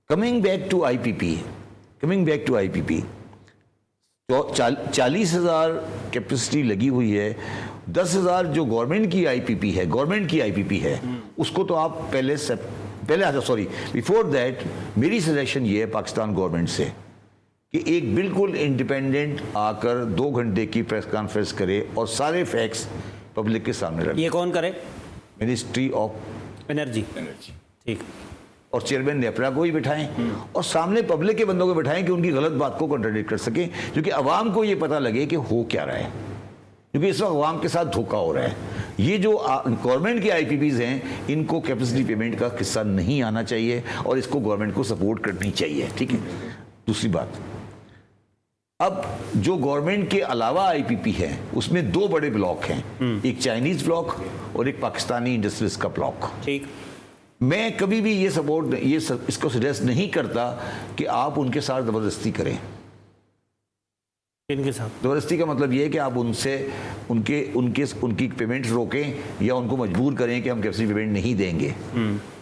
Coming back to IPP, तो 40,000 capacity लगी हुई है। 10,000 जो गवर्नमेंट की आईपीपी है, उसको तो आप बिफोर दैट मेरी सजेशन ये है पाकिस्तान गवर्नमेंट से कि एक बिल्कुल इंडिपेंडेंट आकर 2 घंटे की प्रेस कॉन्फ्रेंस करे और सारे फैक्ट्स पब्लिक के सामने रखे। ये कौन करे? Ministry of energy. ठीक। और चेयरमैन नेपरा को ही बिठाएं और सामने पब्लिक के बंदों को बिठाएं कि उनकी गलत बात को कॉन्ट्रडिक्ट कर सकें, क्योंकि अवाम को ये पता लगे कि हो क्या रहा है, क्योंकि इस वक्त अवाम के साथ धोखा हो रहा है। ये जो गवर्नमेंट की आईपीपीज हैं, इनको कैपेसिटी पेमेंट का किस्सा नहीं आना चाहिए और इसको गवर्नमेंट को सपोर्ट करनी चाहिए। ठीक है। दूसरी बात, अब जो गवर्नमेंट के अलावा आईपीपी है उसमें 2 बड़े ब्लॉक हैं, एक चाइनीज ब्लॉक और एक पाकिस्तानी इंडस्ट्रियलिस्ट का ब्लॉक। ठीक। मैं कभी भी इसको सजेस्ट नहीं करता कि आप उनके साथ जबरदस्ती करें। इनके साथ जबरदस्ती का मतलब ये है कि आप उनकी पेमेंट रोकें या उनको मजबूर करें कि हम कैपेसिटी पेमेंट नहीं देंगे।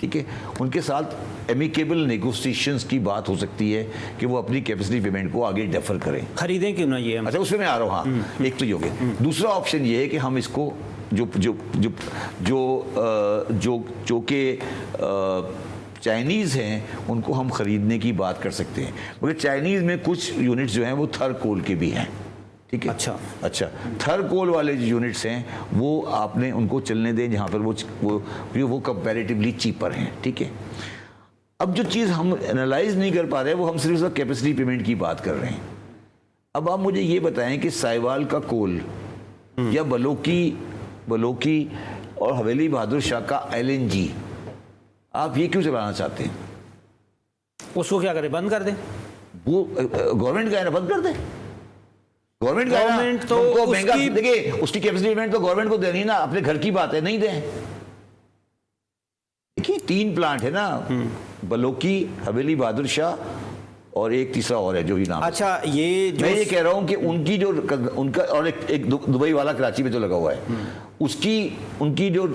ठीक है। उनके साथ एमिकेबल नेगोशिएशंस की बात हो सकती है कि वो अपनी कैपेसिटी पेमेंट को आगे डेफर करें। खरीदें क्यों ना ये? अच्छा, उसमें मैं आ रहा हूँ। हाँ, एक तो ये हो गया। दूसरा ऑप्शन ये है कि हम इसको जो कि चाइनीज़ हैं उनको हम ख़रीदने की बात कर सकते हैं, मगर चाइनीज़ में कुछ यूनिट्स जो हैं वो थर्ड कोल के भी हैं। ठीक है। अच्छा, थर्ड कोल वाले जो यूनिट्स हैं वो आपने उनको चलने दें जहाँ पर वो कंपैरेटिवली चीपर हैं। ठीक है। अब जो चीज़ हम एनालाइज नहीं कर पा रहे हैं वो हम सिर्फ कैपेसिटी पेमेंट की बात कर रहे हैं। अब आप मुझे ये बताएं कि साहिवाल का कोल या बलोकी और हवेली बहादुर शाह का LNG आप ये क्यों चलाना चाहते हैं? उसको क्या करें? बंद कर दें? वो गवर्नमेंट का है ना, बंद कर दे। गवर्नमेंट तो महंगा, देखिए उसकी कैपेसिटी पेमेंट तो गवर्नमेंट को देनी ना, अपने घर की बात है, नहीं दें। देखिए 3 प्लांट है ना, बलोकी, हवेली बहादुर शाह और एक तीसरा और है जो भी नाम। अच्छा, ये जो मैं ये कह रहा हूं कि उनका और एक दुबई वाला कराची में जो लगा हुआ है, उनकी जो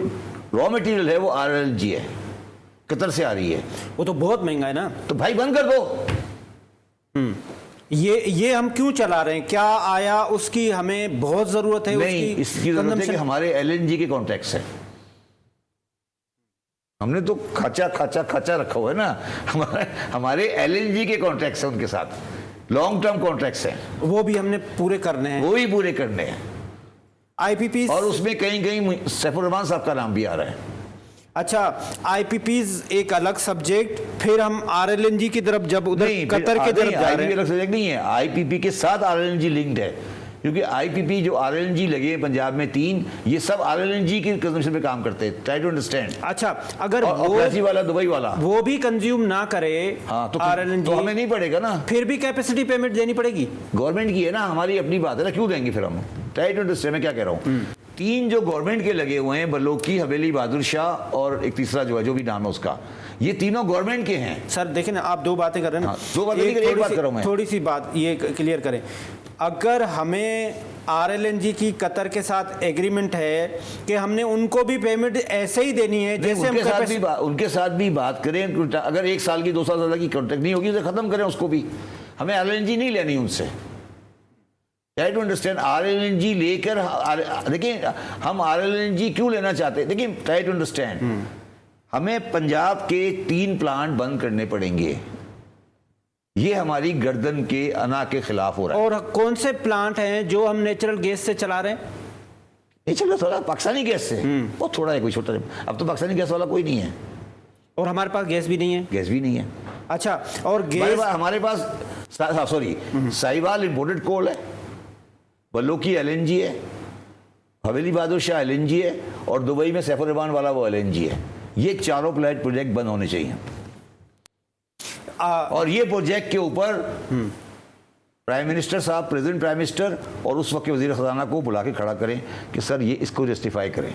रॉ मटेरियल है वो RLNG है, कतर से आ रही है। वो तो बहुत महंगा है ना, तो भाई बंद कर दो। ये हम क्यों चला रहे हैं? क्या आया उसकी हमें बहुत जरूरत है? नहीं, इसकी जरूरत है कि हमारे LNG के कॉन्ट्रैक्ट्स हैं। हमने तो खाचा रखा हुआ है ना, हमारे LNG के कॉन्ट्रैक्ट्स हैं, उनके साथ लॉन्ग टर्म कॉन्ट्रैक्ट्स हैं, वो भी हमने पूरे करने हैं। वो भी पूरे करने हैं। IPPs और उसमें कहीं सैफुर रहमान साहब का नाम भी आ रहा है। अच्छा, IPPs एक अलग सब्जेक्ट, फिर हम RLNG की तरफ जब उधर कतर के तरफ जा रहे हैं। अलग सब्जेक्ट नहीं है, IPP के साथ RLNG लिंक्ड है, क्योंकि IPP जो RLNG लगे हैं पंजाब में 3, ये सब RLNG की कंजम्पशन पे काम करते हैं। Try to understand. अच्छा, अगर कराची वाला, दुबई वाला वो भी कंज्यूम ना करे तो RLNG, तो हमें नहीं पड़ेगा ना, फिर भी कैपेसिटी पेमेंट देनी पड़ेगी। गवर्नमेंट की है ना, हमारी अपनी बात है ना, क्यों देंगे फिर हम? Try to understand. मैं क्या कह रहा हूँ, 3 जो गवर्नमेंट के लगे हुए हैं, बलोकी, हवेली बहादुर शाह और एक तीसरा जो है, जो भी नाम है उसका, ये तीनों गवर्नमेंट के हैं। सर देखें ना, आप 2 बातें कर रहे हैं ना। 2 बातें नहीं, एक बात कर रहा हूं मैं। थोड़ी सी बात ये क्लियर करें, अगर हमें RLNG की कतर के साथ एग्रीमेंट है कि हमने उनको भी पेमेंट ऐसे ही देनी है जैसे उनके साथ भी बात करें। अगर 1 साल की 2 साल की कॉन्ट्रैक्ट नहीं होगी तो खत्म करें उसको भी, हमें RLNG नहीं लेनी उनसे। Try to understand. RLNG लेकर, देखिए हम RLNG क्यों लेना चाहते हैं, देखिए ट्राई टू अंडरस्टैंड, हमें पंजाब के 3 प्लांट बंद करने पड़ेंगे, ये हमारी गर्दन के अना के खिलाफ हो रहा है। और कौन से प्लांट हैं जो हम नेचुरल गैस से चला रहे हैं? नेचुरल थोड़ा पाकिस्तानी गैस से, वो थोड़ा है, कोई छोटा, अब तो पाकिस्तानी गैस वाला कोई नहीं है, और हमारे पास गैस भी नहीं है। अच्छा, और गैस हमारे पास साहिवाल इंपोर्टेड कोल है, बलोकी LNG है, हवेली बहादुर शाह LNG है, और दुबई में सैफुर रहमान वाला वो LNG है। ये 4 प्रोजेक्ट बंद होने चाहिए। और ये प्रोजेक्ट के ऊपर प्राइम मिनिस्टर साहब, प्रेसिडेंट प्राइम मिनिस्टर और उस वक्त के वजीर खजाना को बुला के खड़ा करें कि सर ये इसको जस्टिफाई करें।